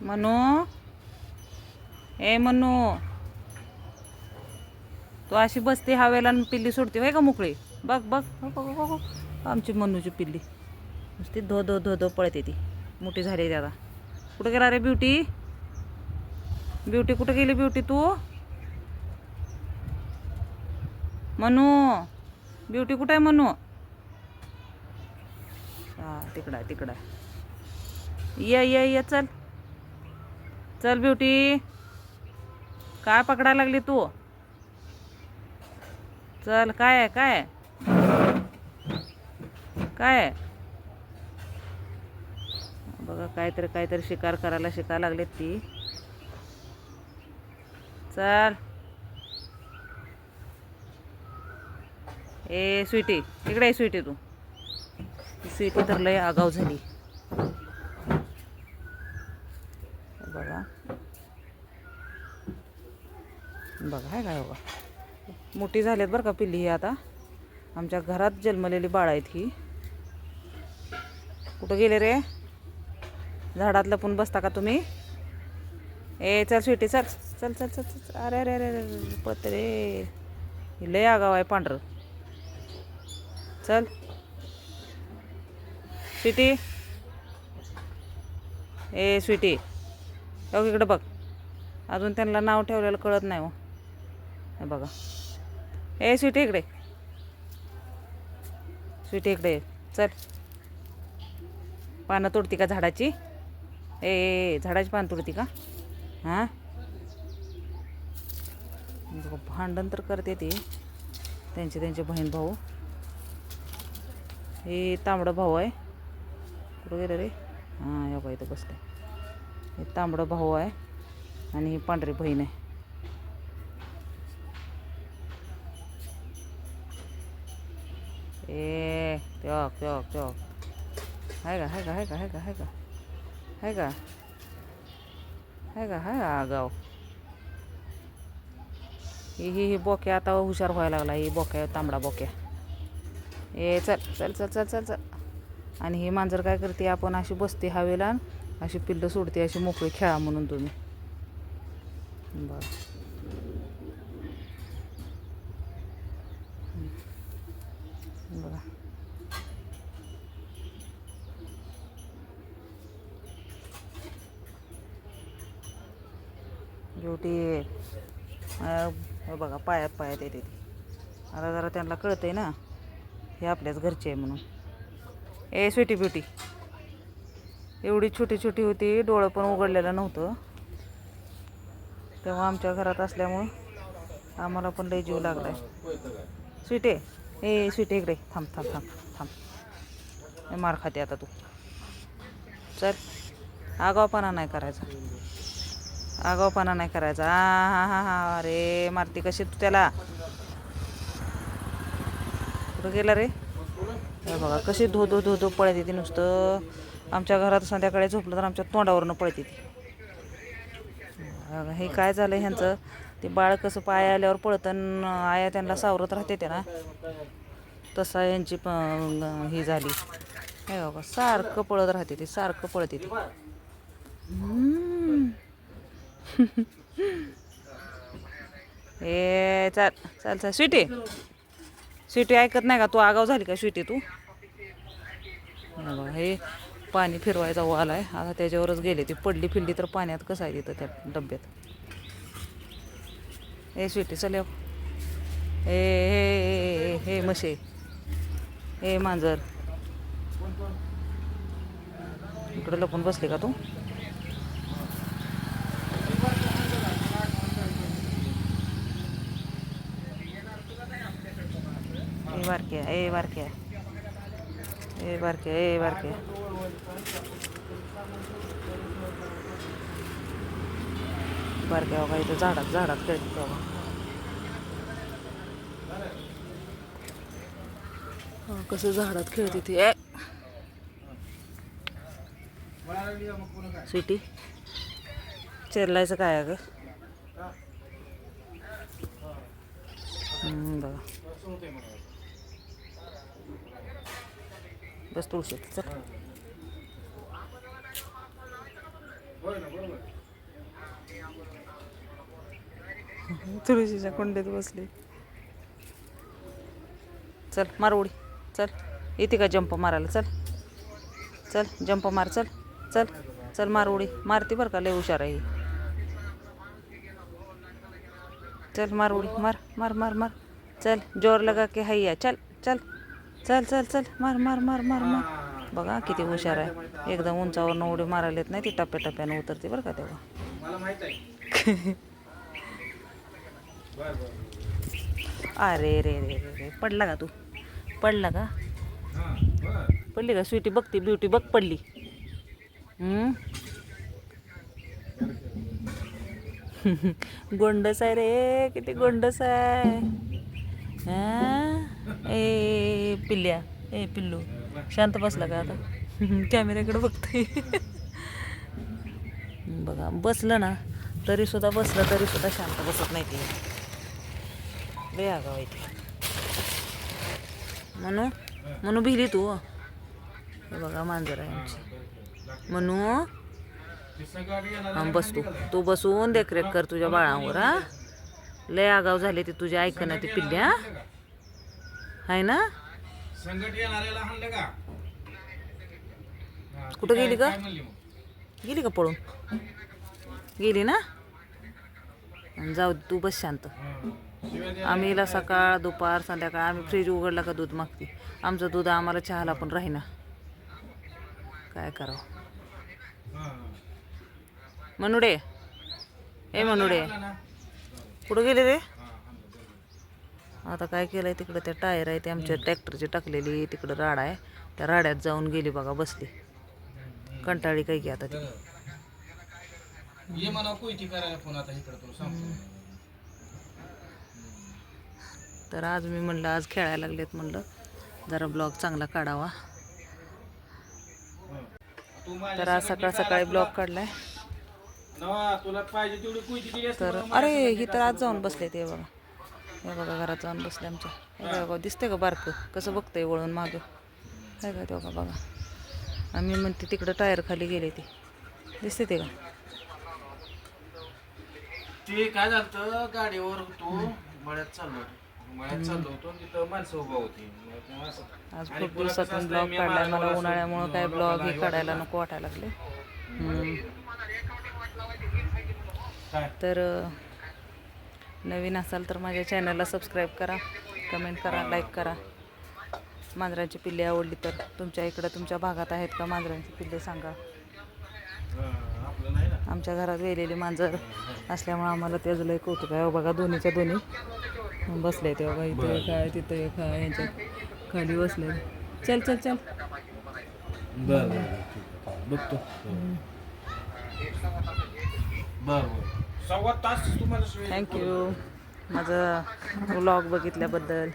मनू, ए मनू, तू अशी बसते हवेला आणि पिल्ली सोडते होय का मोकळी? बघ बघ हो, हो, हो, हो. आमची मनूची पिल्ली नुसती धो धो धो धो पळते ती. मोठी झाली आता. कुठं गेला रे ब्युटी? ब्युटी कुठं गेली ब्युटी तू? मनू, ब्युटी कुठं आहे मनू? हा तिकडं आहे तिकडं आहे. ये चल चल ब्युटी. काय पकडायला लागली तू? चल काय आहे काय आहे? काय आहे? बघा काहीतरी काहीतरी शिकार करायला शिकायला लागलेत ती. चल ए स्वीटी इकडे आहे स्वीटी तू. स्वीटी तर लय आगाव झाली. बघा बघा आहे काय बघा. मोठी झालीत बरं का पिल्ली ही आता. आमच्या घरात जन्मलेली बाळ आहेत ही. कुठं गेले रे? झाडात लपून बसता का तुम्ही? ए चल स्वीटी चल चल चल चल चल. अरे अरे अरे अरे पळते रे. ही लय आगाव आहे पांढरं. चल स्वीटी. ए स्वीटी हो इकडं बघ. अजून त्यांना नाव ठेवलेलं कळत नाही हो. हे बघा. ए स्वीटी इकडे. स्वीटी इकडे ये. चल. पानं तोडती का झाडाची? ए झाडाची पानं तोडती का? हां भांडण तर करते ती. त्यांचे बहीण भाऊ. हे तांबडं भाऊ आहे. कुठं गेलं रे? हां या इथं बसले. हे तांबडं भाऊ आहे आणि ही पांढरी बहीण आहे. ए टॉक टॉक टॉक. आहे का आहे का आहे का आहे का आहे का आहे का आहे का आहे आगाव. ही बोक्या आता हुशार व्हायला लागला. ही बोक्या तांबडा बोक्या. ए चल चल चल चल चल चल. आणि ही मांजर काय करते? आपण अशी बसते हवेला अशी पिल्लं सोडते अशी मोकळी खेळा म्हणून तुम्ही. बरं बघा ब्युटी. हे बघा पायात पायात येते ती. आता जरा त्यांना कळतंय ना हे आपल्याच घरचे आहे म्हणून. ए स्वीटी ब्युटी. एवढी छोटी छोटी होती. डोळं पण उघडलेलं नव्हतं. तेव्हा आमच्या घरात असल्यामुळं आम्हाला पण लय जीव लागलाय. स्वीटे ए स्वीटे इकडे थांब थांब थांब थांब. मार खाते आता तू. चल आगावपणा नाही करायचा. आगावपणा नाही करायचा. हा हा हा अरे मारती कशी तू त्याला? कुठं गेला रे? हे बघा कशी धो धो धो धो पळते ती नुसतं. आमच्या घरात संध्याकाळी झोपलं तर आमच्या तोंडावरनं पळते ती. हे काय झालं ह्यांचं? ते बाळ कसं पाय आल्यावर पळतं आया त्यांना सावरत राहते ते ना तसा यांची ही झाली. हे बाबा सारखं पळत राहते ती सारखं पळते ती. ए चल चल चल स्वीटी. स्वीटी ऐकत नाही का? तू आगाव झाली का स्वीटी तू? हे पाणी फिरवायचा वाल आहे. आता त्याच्यावरच गेले. ती पडली फिरली तर पाण्यात कसं आहे तिथं त्या डब्यात. ए स्वीटी चल. ए हे हे म्हशे. ए मांजर इकडं लपून बसली का तू? ए बारक्या ए बारक्या ए बारक्या ए बारक्या. बारक्या बघा इथं झाडात झाडात खेळते बाबा. कसं झाडात खेळते ती. ए स्वीटी चिरलायचं काय अगं? बघा बस तुळशीत चल. तुळशीच्या कुंडीत बसली. चल मार उडी. चल येते का जंप मारायला? चल चल जंप मार. चल चल चल मार उडी. मारती बरं का, लय हुशार आहे. चल मार उडी. मार मार मार मार. चल जोर लगा के हैया. चल चल चल चल चल मार मार मार मार मार. बघा किती हुशार आहे. एकदम उंचावर उडी मारायला येत नाही ती, टप्प्याटप्प्यानं उतरते बरं का तेव्हा. अरे रे रे रे रे, पडला का तू? पडला का? पडली का? स्वीटी बघती ब्युटी बघ पडली. गोंडस आहे रे, किती गोंडस आहे. ए पिल्ल्या, ए पिल्लू शांत बसला का आता? कॅमेऱ्याकडे बघतोय. बघा बसलं ना तरी सुद्धा, बसलं तरी सुद्धा शांत बसत नाही ती. लय आगाव आहे ती. म्हणू भिली तू? हे बघा मांजर आहे आमची म्हणू. बस तू बसून देखरेख कर तुझ्या बाळावर. हा लय आगाव झाले ते तुझे, ऐक ना ती पिल्ल्या आहे ना. कुठं गेली का? गेली का पळून? गेली ना. जाऊ तू बस शांत. आम्ही हिला सकाळ दुपार संध्याकाळ आम्ही फ्रीज उघडला का दूध मागते. आमचं दूध आम्हाला चहाला पण राहीना. काय करावं? मनुडे, ए मनुडे कुठं गेले रे? आता काय केलंय तिकडं, त्या टायर आहे ते आमच्या ट्रॅक्टरची टाकलेली तिकडं राडा आहे, त्या राड्यात जाऊन गेली बघा, बसली कंटाळी काय की आता ती. तर आज मी म्हणलं आज खेळायला लागलेत, म्हणलं जरा ब्लॉग चांगला काढावा. तर आज सकाळ सकाळी ब्लॉग काढलाय. तर अरे ही तर आज जाऊन बसले ते बघा, हे बघा घरात जाऊन बसले आमच्या. हे बघा दिसते का बारकं कसं बघतंय वळून मागं, काय काय तेव्हा बघा. आम्ही म्हणते तिकडं टायर खाली गेले ते दिसते ते का. ते काय झालं, गाडीवर होतो मळ्यात चाललो होतो, तिथं माणसं उभा होती. आज खूप दिवसातून ब्लॉग काढलाय. मला उन्हाळ्यामुळं काय ब्लॉग हे काढायला नको वाटायला लागले. तर नवीन असाल तर माझ्या चॅनलला सबस्क्राईब करा, कमेंट करा, लाईक करा. मांजरांची पिल्ले आवडली तर तुमच्या इकडं तुमच्या भागात आहेत का मांजरांची पिल्ले सांगा. आमच्या घरात वेलेली मांजर असल्यामुळे आम्हाला त्याचं लय कौतुक आहे. बघा दोन्हीच्या दोन्ही बसले ते बघा, इथे काय तिथं काय यांच्यात खाली बसले. चल चल चल बघतो. बरं, थँक्यू माझं व्लॉग बघितल्याबद्दल.